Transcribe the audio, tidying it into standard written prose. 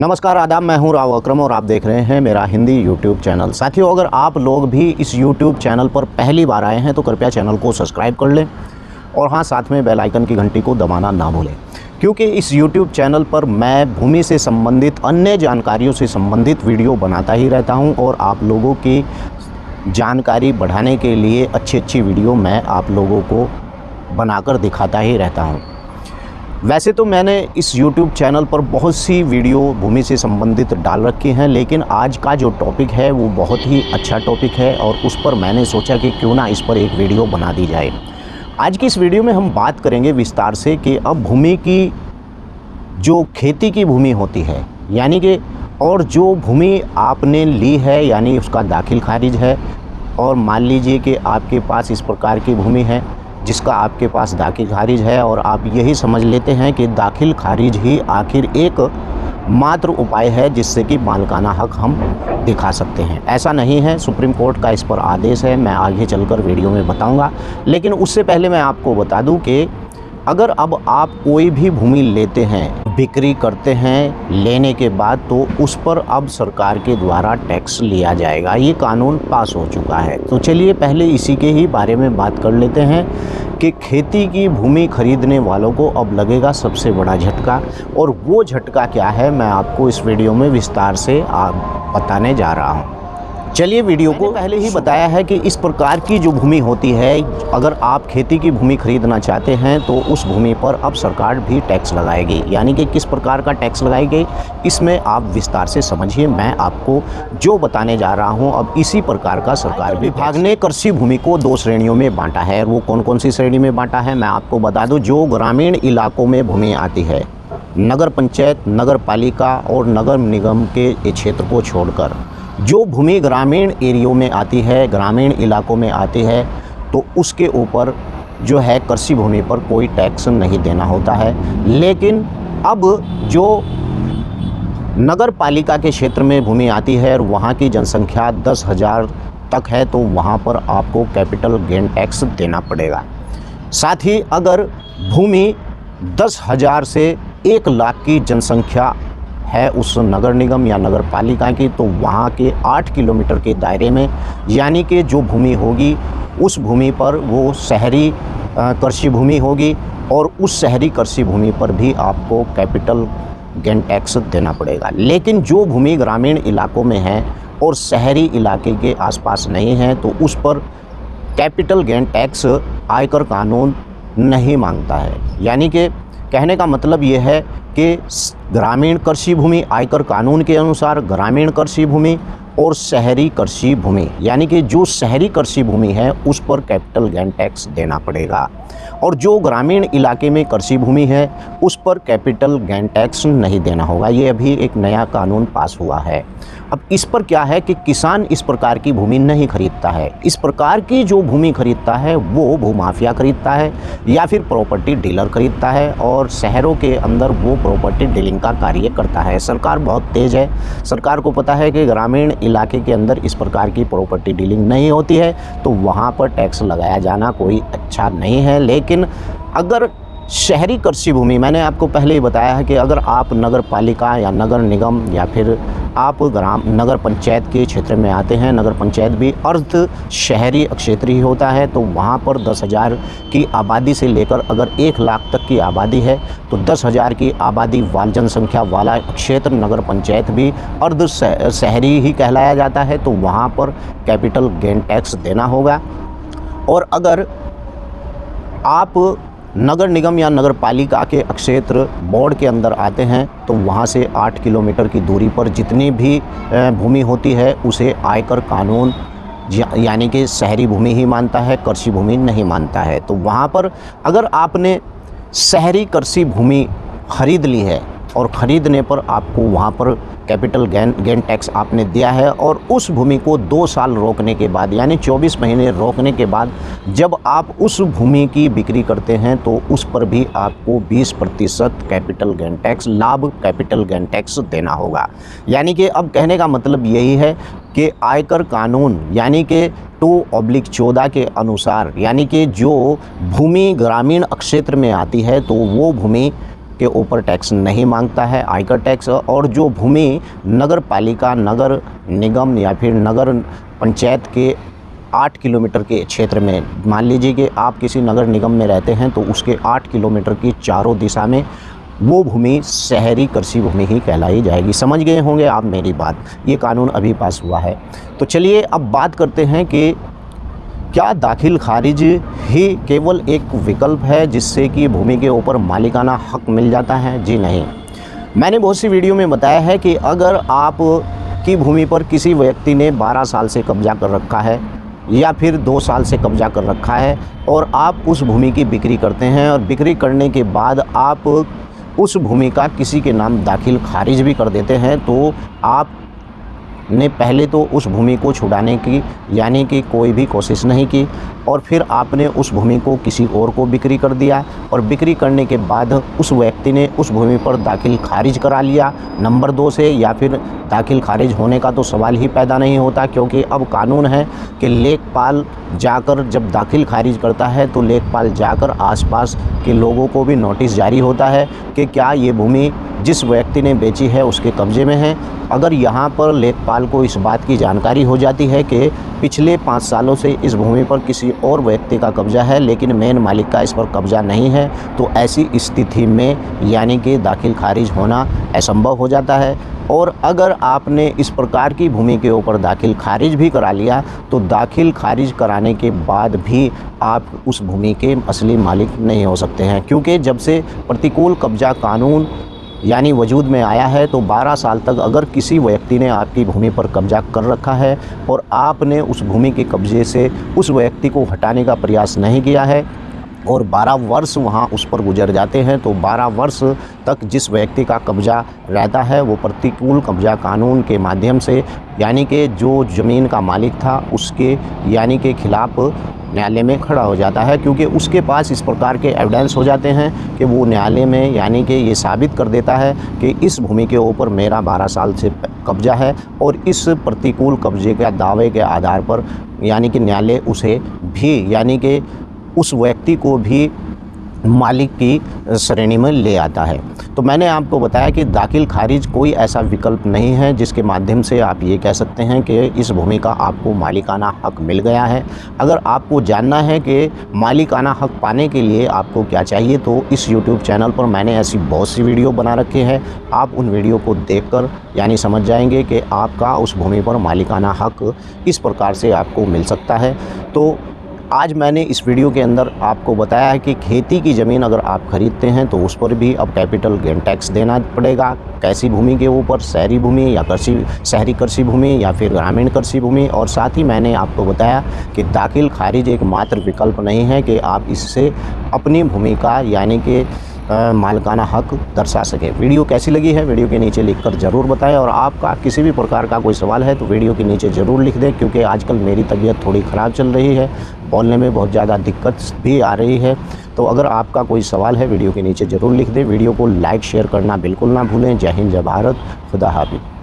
नमस्कार आदाब, मैं हूं राव अकरम और आप देख रहे हैं मेरा हिंदी यूट्यूब चैनल। साथियों, अगर आप लोग भी इस यूट्यूब चैनल पर पहली बार आए हैं तो कृपया चैनल को सब्सक्राइब कर लें और हाँ, साथ में बेल आइकन की घंटी को दबाना ना भूलें, क्योंकि इस यूट्यूब चैनल पर मैं भूमि से संबंधित अन्य जानकारियों से संबंधित वीडियो बनाता ही रहता हूं और आप लोगों की जानकारी बढ़ाने के लिए अच्छी वीडियो मैं आप लोगों को बनाकर दिखाता ही रहता हूँ। वैसे तो मैंने इस YouTube चैनल पर बहुत सी वीडियो भूमि से संबंधित डाल रखी हैं, लेकिन आज का जो टॉपिक है वो बहुत ही अच्छा टॉपिक है और उस पर मैंने सोचा कि क्यों ना इस पर एक वीडियो बना दी जाए। आज की इस वीडियो में हम बात करेंगे विस्तार से कि अब भूमि की जो खेती की भूमि होती है, यानी कि और जो भूमि आपने ली है यानी उसका दाखिल खारिज है, और मान लीजिए कि आपके पास इस प्रकार की भूमि है जिसका आपके पास दाखिल खारिज है और आप यही समझ लेते हैं कि दाखिल खारिज ही आखिर एक मात्र उपाय है जिससे कि मालिकाना हक हम दिखा सकते हैं। ऐसा नहीं है, सुप्रीम कोर्ट का इस पर आदेश है, मैं आगे चलकर वीडियो में बताऊंगा। लेकिन उससे पहले मैं आपको बता दूं कि अगर अब आप कोई भी भूमि लेते हैं, बिक्री करते हैं, लेने के बाद तो उस पर अब सरकार के द्वारा टैक्स लिया जाएगा। ये कानून पास हो चुका है। तो चलिए पहले इसी के ही बारे में बात कर लेते हैं कि खेती की भूमि खरीदने वालों को अब लगेगा सबसे बड़ा झटका, और वो झटका क्या है मैं आपको इस वीडियो में विस्तार से बताने जा रहा हूँ। चलिए, वीडियो को पहले ही बताया है कि इस प्रकार की जो भूमि होती है, अगर आप खेती की भूमि खरीदना चाहते हैं तो उस भूमि पर अब सरकार भी टैक्स लगाएगी। यानी कि किस प्रकार का टैक्स लगाएगी इसमें आप विस्तार से समझिए। मैं आपको जो बताने जा रहा हूं, अब इसी प्रकार का सरकार विभाग ने कृषि भूमि को 2 श्रेणियों में बांटा है। वो कौन कौन सी श्रेणी में बांटा है मैं आपको बता दूँ। जो ग्रामीण इलाकों में भूमि आती है, नगर पंचायत, नगर पालिका और नगर निगम के क्षेत्र को छोड़कर जो भूमि ग्रामीण एरियो में आती है, ग्रामीण इलाकों में आती है, तो उसके ऊपर जो है कृषि भूमि पर कोई टैक्स नहीं देना होता है। लेकिन अब जो नगर पालिका के क्षेत्र में भूमि आती है और वहाँ की जनसंख्या 10,000 तक है तो वहाँ पर आपको कैपिटल गेन टैक्स देना पड़ेगा। साथ ही अगर भूमि 10,000 से 1 लाख की जनसंख्या है उस नगर निगम या नगर पालिका की, तो वहाँ के 8 किलोमीटर के दायरे में, यानी कि जो भूमि होगी उस भूमि पर वो शहरी कृषि भूमि होगी और उस शहरी कृषि भूमि पर भी आपको कैपिटल गेन टैक्स देना पड़ेगा। लेकिन जो भूमि ग्रामीण इलाकों में है और शहरी इलाके के आसपास नहीं है तो उस पर कैपिटल गेन टैक्स आयकर कानून नहीं मांगता है। यानी कि कहने का मतलब ये है कि ग्रामीण कृषि भूमि आयकर कानून के अनुसार ग्रामीण कृषि भूमि और शहरी कृषि भूमि, यानी कि जो शहरी कृषि भूमि है उस पर कैपिटल गेन टैक्स देना पड़ेगा, और जो ग्रामीण इलाके में कृषि भूमि है उस पर कैपिटल गेन टैक्स नहीं देना होगा। ये अभी एक नया कानून पास हुआ है। अब इस पर क्या है कि किसान इस प्रकार की भूमि नहीं खरीदता है। इस प्रकार की जो भूमि खरीदता है वो भूमाफिया खरीदता है या फिर प्रॉपर्टी डीलर खरीदता है, और शहरों के अंदर वो प्रॉपर्टी डीलिंग का कार्य करता है। सरकार बहुत तेज़ है, सरकार को पता है कि ग्रामीण इलाके के अंदर इस प्रकार की प्रॉपर्टी डीलिंग नहीं होती है तो वहाँ पर टैक्स लगाया जाना कोई अच्छा नहीं है। लेकिन अगर शहरी कृषि भूमि, मैंने आपको पहले ही बताया है कि अगर आप नगर पालिका या नगर निगम या फिर आप नगर पंचायत के क्षेत्र में आते हैं, नगर पंचायत भी अर्ध शहरी क्षेत्र ही होता है, तो वहाँ पर 10,000 की आबादी से लेकर अगर 1 लाख तक की आबादी है तो 10,000 की आबादी वाली जनसंख्या वाला क्षेत्र नगर पंचायत भी अर्ध शहरी ही कहलाया जाता है, तो वहाँ पर कैपिटल गेन टैक्स देना होगा। और अगर आप नगर निगम या नगर पालिका के क्षेत्र बोर्ड के अंदर आते हैं तो वहाँ से 8 किलोमीटर की दूरी पर जितनी भी भूमि होती है उसे आयकर कानून यानी कि शहरी भूमि ही मानता है, कृषि भूमि नहीं मानता है। तो वहाँ पर अगर आपने शहरी कृषि भूमि खरीद ली है और ख़रीदने पर आपको वहाँ पर कैपिटल गेन टैक्स आपने दिया है, और उस भूमि को 2 साल रोकने के बाद यानी 24 महीने रोकने के बाद जब आप उस भूमि की बिक्री करते हैं तो उस पर भी आपको 20% कैपिटल गेन टैक्स, लाभ कैपिटल गेन टैक्स देना होगा। यानी कि अब कहने का मतलब यही है कि आयकर कानून यानी कि 2/14 के अनुसार, यानी कि जो भूमि ग्रामीण क्षेत्र में आती है तो वो भूमि के ऊपर टैक्स नहीं मांगता है, आयकर टैक्स। और जो भूमि नगर पालिका, नगर निगम या फिर नगर पंचायत के 8 किलोमीटर के क्षेत्र में, मान लीजिए कि आप किसी नगर निगम में रहते हैं तो उसके 8 किलोमीटर की चारों दिशा में वो भूमि शहरी कृषि भूमि ही कहलाई जाएगी। समझ गए होंगे आप मेरी बात। ये कानून अभी पास हुआ है। तो चलिए अब बात करते हैं कि क्या दाखिल खारिज ही केवल एक विकल्प है जिससे कि भूमि के ऊपर मालिकाना हक मिल जाता है? जी नहीं। मैंने बहुत सी वीडियो में बताया है कि अगर आप की भूमि पर किसी व्यक्ति ने 12 साल से कब्जा कर रखा है या फिर 2 साल से कब्जा कर रखा है और आप उस भूमि की बिक्री करते हैं और बिक्री करने के बाद आप उस भूमि का किसी के नाम दाखिल खारिज भी कर देते हैं, तो आपने पहले तो उस भूमि को छुड़ाने की यानी कि कोई भी कोशिश नहीं की और फिर आपने उस भूमि को किसी और को बिक्री कर दिया और बिक्री करने के बाद उस व्यक्ति ने उस भूमि पर दाखिल खारिज करा लिया नंबर 2 से, या फिर दाखिल खारिज होने का तो सवाल ही पैदा नहीं होता, क्योंकि अब कानून है कि लेखपाल जाकर जब दाखिल खारिज करता है तो लेखपाल जाकर आसपास के लोगों को भी नोटिस जारी होता है कि क्या ये भूमि जिस व्यक्ति ने बेची है उसके कब्जे में है। अगर यहाँ पर लेखपाल को इस बात की जानकारी हो जाती है कि पिछले 5 सालों से इस भूमि पर किसी और व्यक्ति का कब्जा है लेकिन मेन मालिक का इस पर कब्जा नहीं है, तो ऐसी स्थिति में यानी कि दाखिल खारिज होना असंभव हो जाता है। और अगर आपने इस प्रकार की भूमि के ऊपर दाखिल खारिज भी करा लिया तो दाखिल खारिज कराने के बाद भी आप उस भूमि के असली मालिक नहीं हो सकते हैं, क्योंकि जब से प्रतिकूल कब्जा कानून यानी वजूद में आया है तो 12 साल तक अगर किसी व्यक्ति ने आपकी भूमि पर कब्जा कर रखा है और आपने उस भूमि के कब्जे से उस व्यक्ति को हटाने का प्रयास नहीं किया है और 12 वर्ष वहाँ उस पर गुजर जाते हैं, तो 12 वर्ष तक जिस व्यक्ति का कब्जा रहता है वो प्रतिकूल कब्जा कानून के माध्यम से यानी कि जो ज़मीन का मालिक था उसके यानी के खिलाफ न्यायालय में खड़ा हो जाता है, क्योंकि उसके पास इस प्रकार के एविडेंस हो जाते हैं कि वो न्यायालय में यानी कि ये साबित कर देता है कि इस भूमि के ऊपर मेरा 12 साल से कब्जा है और इस प्रतिकूल कब्जे के दावे के आधार पर यानी कि न्यायालय उसे भी यानी कि उस व्यक्ति को भी मालिक की श्रेणी में ले आता है। तो मैंने आपको बताया कि दाखिल खारिज कोई ऐसा विकल्प नहीं है जिसके माध्यम से आप ये कह सकते हैं कि इस भूमि का आपको मालिकाना हक मिल गया है। अगर आपको जानना है कि मालिकाना हक पाने के लिए आपको क्या चाहिए तो इस YouTube चैनल पर मैंने ऐसी बहुत सी वीडियो बना रखे हैं। आप उन वीडियो को देखकर यानी समझ जाएंगे कि आपका उस भूमि पर मालिकाना हक इस प्रकार से आपको मिल सकता है। तो आज मैंने इस वीडियो के अंदर आपको बताया है कि खेती की ज़मीन अगर आप ख़रीदते हैं तो उस पर भी अब कैपिटल गेन टैक्स देना पड़ेगा। कैसी भूमि के ऊपर? शहरी भूमि या शहरी कृषि भूमि या फिर ग्रामीण कृषि भूमि। और साथ ही मैंने आपको बताया कि दाखिल खारिज एक मात्र विकल्प नहीं है कि आप इससे अपनी भूमि का यानी कि मालिकाना हक दर्शा सके। वीडियो कैसी लगी है वीडियो के नीचे लिखकर ज़रूर बताएं और आपका किसी भी प्रकार का कोई सवाल है तो वीडियो के नीचे ज़रूर लिख दें, क्योंकि आजकल मेरी तबीयत थोड़ी ख़राब चल रही है, बोलने में बहुत ज़्यादा दिक्कत भी आ रही है। तो अगर आपका कोई सवाल है वीडियो के नीचे ज़रूर लिख दें। वीडियो को लाइक शेयर करना बिल्कुल ना भूलें। जय हिंद, जय भारत, खुदा हाफिज़।